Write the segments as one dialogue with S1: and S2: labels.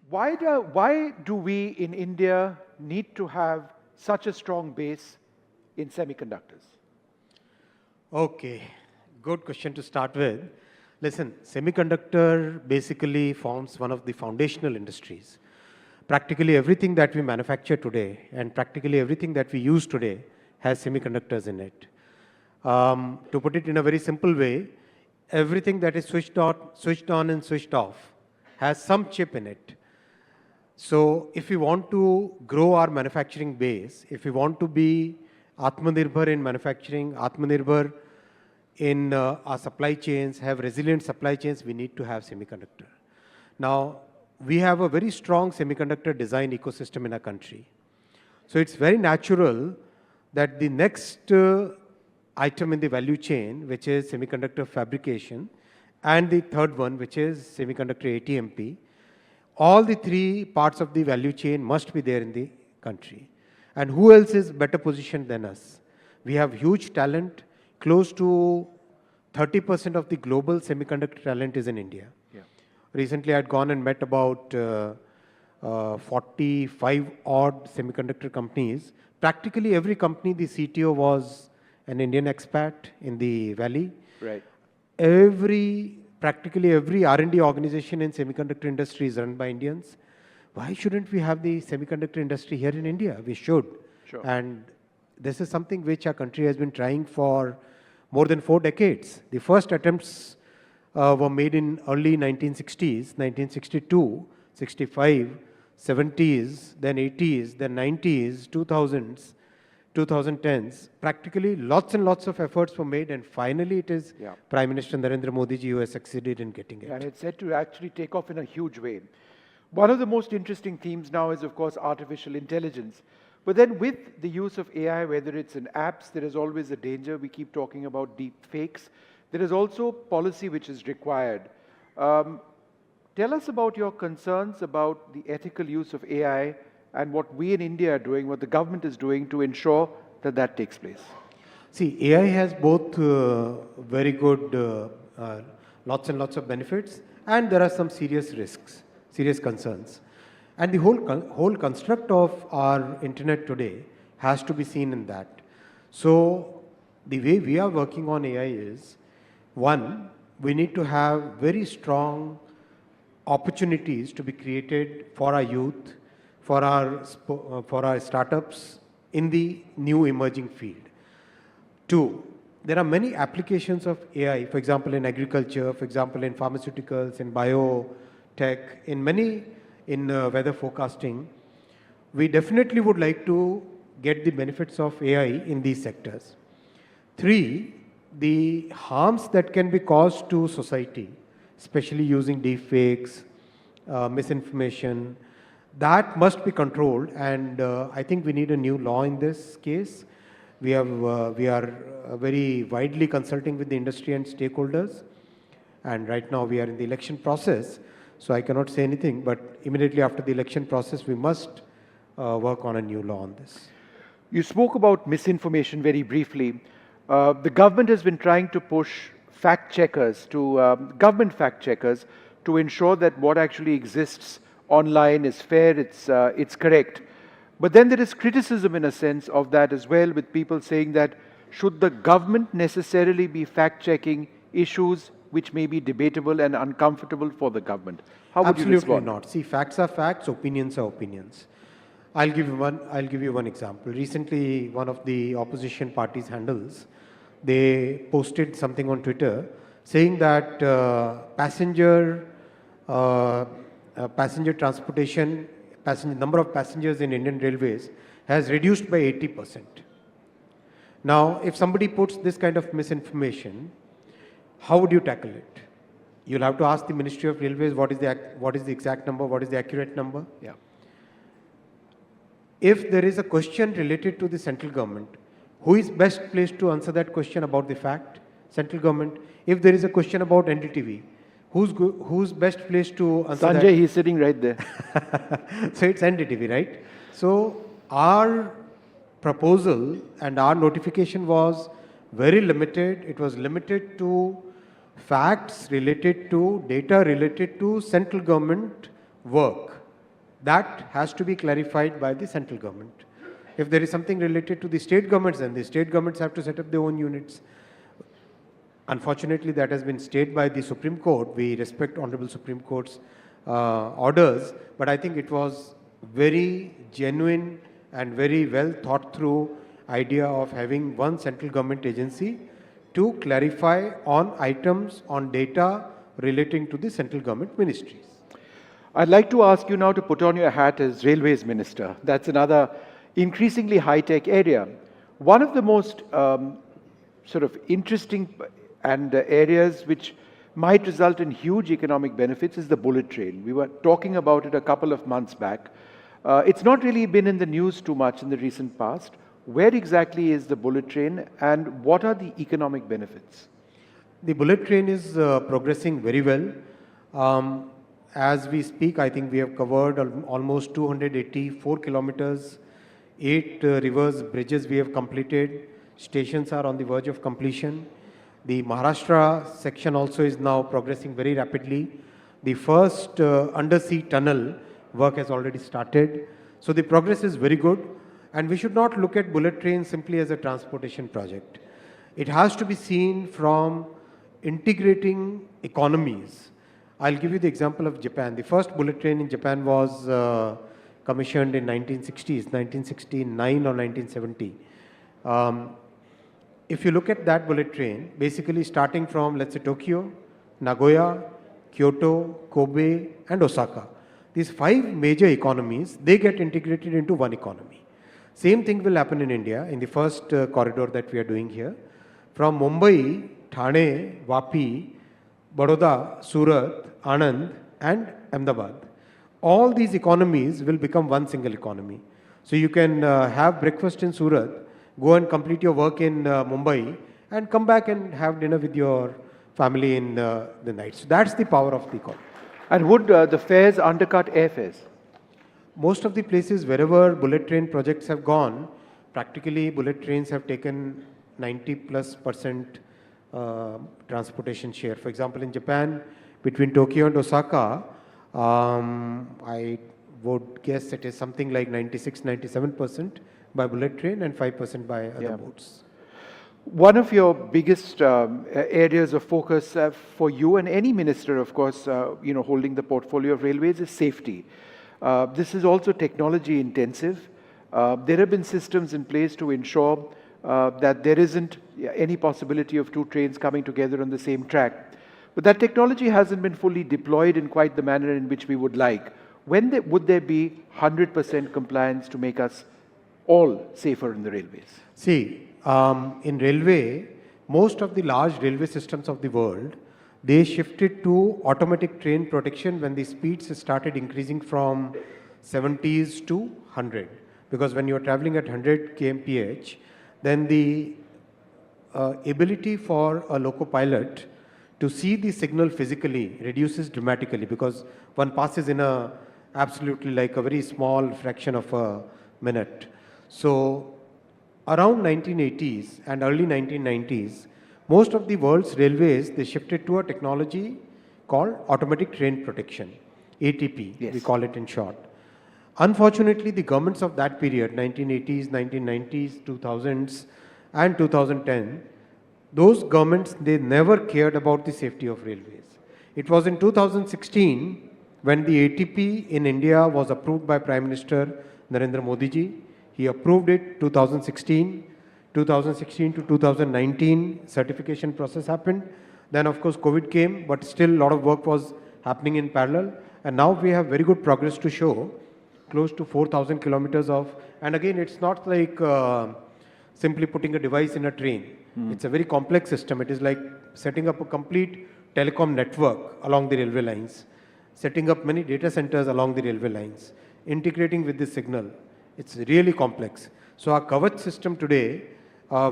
S1: Why do we in India need to have such a strong base in semiconductors?
S2: Okay, good question to start with. Listen, semiconductor basically forms one of the foundational industries. Practically everything that we manufacture today and practically everything that we use today has semiconductors in it. To put it in a very simple way, everything that is switched on and switched off has some chip in it. So if we want to grow our manufacturing base, if we want to be Atmanirbhar in manufacturing, Atmanirbhar in our supply chains, have resilient supply chains, we need to have semiconductor. Now, we have a very strong semiconductor design ecosystem in our country. So it's very natural that the next item in the value chain, which is semiconductor fabrication, and the third one, which is semiconductor ATMP, all the three parts of the value chain must be there in the country. And who else is better positioned than us? We have huge talent. Close to 30% of the global semiconductor talent is in India. Yeah. Recently, I had gone and met about 45 odd semiconductor companies. Practically every company, the CTO was an Indian expat in the valley. Right. Practically every R&D organization in semiconductor industry is run by Indians. Why shouldn't we have the semiconductor industry here in India? We should. Sure. And this is something which our country has been trying for more than 4 decades. The first attempts were made in early 1960s, 1962, 65, 70s, then 80s, then 90s, 2000s, 2010s. Practically lots and lots of efforts were made, and finally it is Prime Minister Narendra Modi ji who has succeeded in getting it.
S1: And it's said to actually take off in a huge way. One of the most interesting themes now is, of course, artificial intelligence. But then with the use of AI, whether it's in apps, there is always a danger. We keep talking about deep fakes. There is also policy which is required. Tell us about your concerns about the ethical use of AI and what we in India are doing, what the government is doing to ensure that that takes place.
S2: See, AI has both very good, lots and lots of benefits, and there are some serious risks, serious concerns. And the whole construct of our internet today has to be seen in that. So the way we are working on AI is, one, we need to have very strong opportunities to be created for our youth, for our startups in the new emerging field. Two, there are many applications of AI, for example, in agriculture, for example, in pharmaceuticals, in biotech, in weather forecasting. We definitely would like to get the benefits of AI in these sectors. Three, the harms that can be caused to society, especially using deepfakes, misinformation, that must be controlled, and I think we need a new law in this case. We are very widely consulting with the industry and stakeholders, and right now we are in the election process, so I cannot say anything, but immediately after the election process, we must work on a new law on this.
S1: You spoke about misinformation very briefly. The government has been trying to push fact checkers government fact checkers to ensure that what actually exists online is fair, it's correct. But then there is criticism in a sense of that as well, with people saying that should the government necessarily be fact-checking issues which may be debatable and uncomfortable for the government? How would you respond?
S2: Absolutely not. See, facts are facts, opinions are opinions. I'll give you one example. Recently, one of the opposition parties' handles, they posted something on Twitter saying that passenger transportation, number of passengers in Indian Railways has reduced by 80%. Now, if somebody puts this kind of misinformation, how would you tackle it? You'll have to ask the Ministry of Railways what is the exact number, what is the accurate number. Yeah. If there is a question related to the central government, who is best placed to answer that question about the fact? Central government. If there is a question about NDTV, who's best placed to answer
S1: Sanjay,
S2: that?
S1: he's sitting right there.
S2: So it's NDTV, right? So our proposal and our notification was very limited. It was limited to facts related to, data related to central government work, that has to be clarified by the central government. If there is something related to the state governments, then the state governments have to set up their own units. Unfortunately, that has been stayed by the Supreme Court. We respect Honorable Supreme Court's orders, but I think it was very genuine and very well thought through idea of having one central government agency to clarify on items, on data relating to the central government ministries.
S1: I'd like to ask you now to put on your hat as Railways Minister. That's another increasingly high-tech area. One of the most sort of interesting and areas which might result in huge economic benefits is the bullet train. We were talking about it a couple of months back. It's not really been in the news too much in the recent past. Where exactly is the bullet train and what are the economic benefits?
S2: The bullet train is progressing very well. As we speak, I think we have covered almost 284 kilometers, 8 rivers, bridges we have completed, stations are on the verge of completion. The Maharashtra section also is now progressing very rapidly. The first undersea tunnel work has already started. So the progress is very good, and we should not look at bullet train simply as a transportation project. It has to be seen from integrating economies. I'll give you the example of Japan. The first bullet train in Japan was commissioned in 1960s, 1969 or 1970. If you look at that bullet train, basically starting from, let's say, Tokyo, Nagoya, Kyoto, Kobe, and Osaka, these 5 major economies, they get integrated into one economy. Same thing will happen in India in the first corridor that we are doing here. From Mumbai, Thane, Vapi, Baroda, Surat, Anand, and Ahmedabad. All these economies will become one single economy. So you can have breakfast in Surat, go and complete your work in Mumbai, and come back and have dinner with your family in the night. So that's the power of the economy.
S1: And would the fares undercut airfares?
S2: Most of the places wherever bullet train projects have gone, practically bullet trains have taken 90+% transportation share. For example, in Japan, between Tokyo and Osaka, I would guess it is something like 96-97% by bullet train and 5% by other modes.
S1: One of your biggest areas of focus for you and any minister, of course, holding the portfolio of railways is safety. This is also technology intensive. There have been systems in place to ensure that there isn't any possibility of 2 trains coming together on the same track. But that technology hasn't been fully deployed in quite the manner in which we would like. When would there be 100% compliance to make us all safer in the railways?
S2: See, in railway, most of the large railway systems of the world, they shifted to automatic train protection when the speeds started increasing from 70s to 100. Because when you're traveling at 100 kmph, then the ability for a loco pilot to see the signal physically reduces dramatically, because one passes in a absolutely like a very small fraction of a minute. So around 1980s and early 1990s, most of the world's railways, they shifted to a technology called automatic train protection, ATP, we call it in short. Unfortunately, the governments of that period, 1980s, 1990s, 2000s and 2010, those governments, they never cared about the safety of railways. It was in 2016 when the ATP in India was approved by Prime Minister Narendra Modi ji. He approved it 2016 to 2019, certification process happened. Then of course COVID came, but still a lot of work was happening in parallel. And now we have very good progress to show, close to 4,000 kilometers of, and again it's not like simply putting a device in a train. It's a very complex system. It is like setting up a complete telecom network along the railway lines, setting up many data centers along the railway lines, integrating with the signal. It's really complex. So our Kavach system today,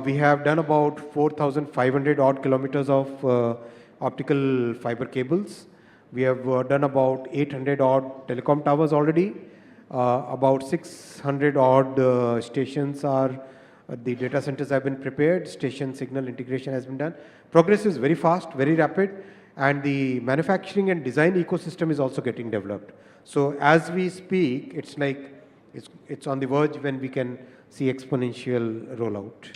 S2: we have done about 4,500 odd kilometers of optical fiber cables. We have done about 800 odd telecom towers already. About 600 odd stations are, the data centers have been prepared, station signal integration has been done. Progress is very fast, very rapid, and the manufacturing and design ecosystem is also getting developed. So as we speak, it's like it's on the verge when we can see exponential rollout.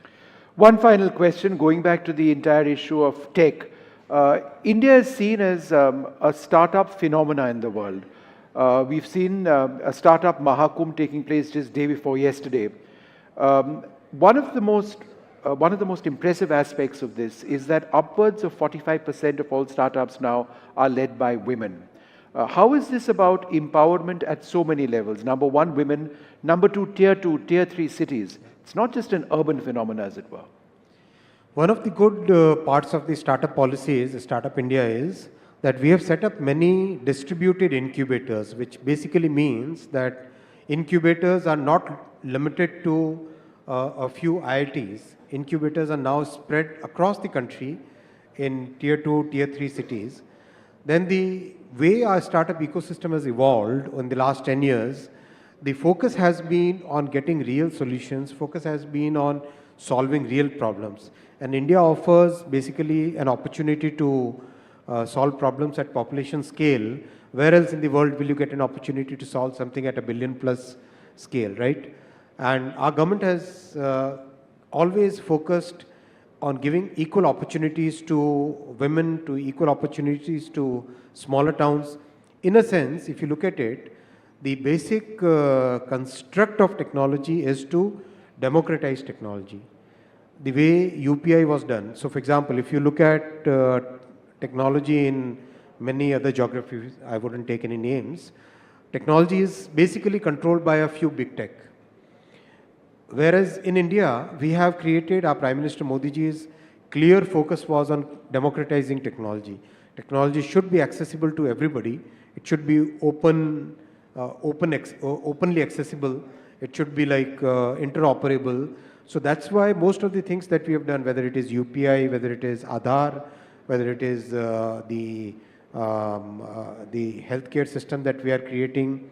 S1: One final question, going back to the entire issue of tech. India is seen as a startup phenomena in the world. We've seen a startup Mahakumbh taking place just day before yesterday. One of the most impressive aspects of this is that upwards of 45% of all startups now are led by women. How is this about empowerment at so many levels? Number one, women. Number two, tier 3 cities. It's not just an urban phenomenon, as it were.
S2: One of the good parts of the startup policies, Startup India, is that we have set up many distributed incubators, which basically means that incubators are not limited to a few IITs. Incubators are now spread across the country in tier 2, tier 3 cities. Then the way our startup ecosystem has evolved in the last 10 years, the focus has been on getting real solutions, focus has been on solving real problems. And India offers basically an opportunity to solve problems at population scale, where else in the world will you get an opportunity to solve something at a billion plus scale, right? And our government has always focused on giving equal opportunities to women, to equal opportunities to smaller towns. In a sense, if you look at it, the basic construct of technology is to democratize technology. The way UPI was done. So for example, if you look at technology in many other geographies, I wouldn't take any names, technology is basically controlled by a few big tech. Whereas in India, we have created, our Prime Minister Modi ji's clear focus was on democratizing technology. Technology should be accessible to everybody. It should be openly accessible. It should be like interoperable. So that's why most of the things that we have done, whether it is UPI, whether it is Aadhaar, whether it is the healthcare system that we are creating,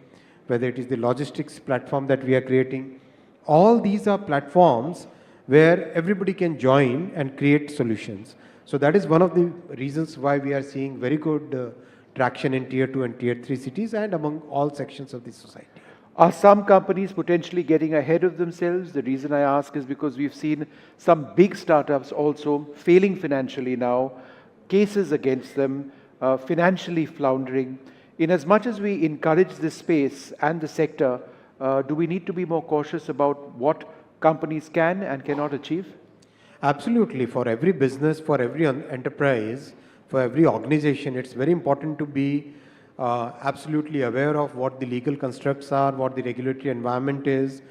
S2: whether it is the logistics platform that we are creating, all these are platforms where everybody can join and create solutions. So that is one of the reasons why we are seeing very good traction in tier 2 and tier 3 cities and among all sections of the society.
S1: Are some companies potentially getting ahead of themselves? The reason I ask is because we've seen some big startups also failing financially now, cases against them, financially floundering. In as much as we encourage this space and the sector, do we need to be more cautious about what companies can and cannot achieve?
S2: Absolutely. For every business, for every enterprise, for every organization, it's very important to be absolutely aware of what the legal constructs are, what the regulatory environment is,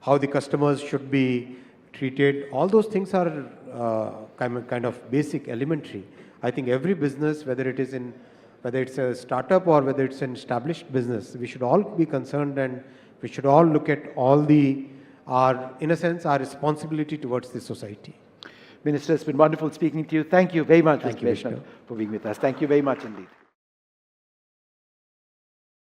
S2: how the customers should be treated. All those things are kind of basic, elementary. I think every business, whether it's a startup or whether it's an established business, we should all be concerned and we should all look at all in a sense, our responsibility towards the society.
S1: Minister, it's been wonderful speaking to you. Thank you very much, Mr.
S2: Thank you,
S1: Vaishnav, for being with us. Thank you very much indeed.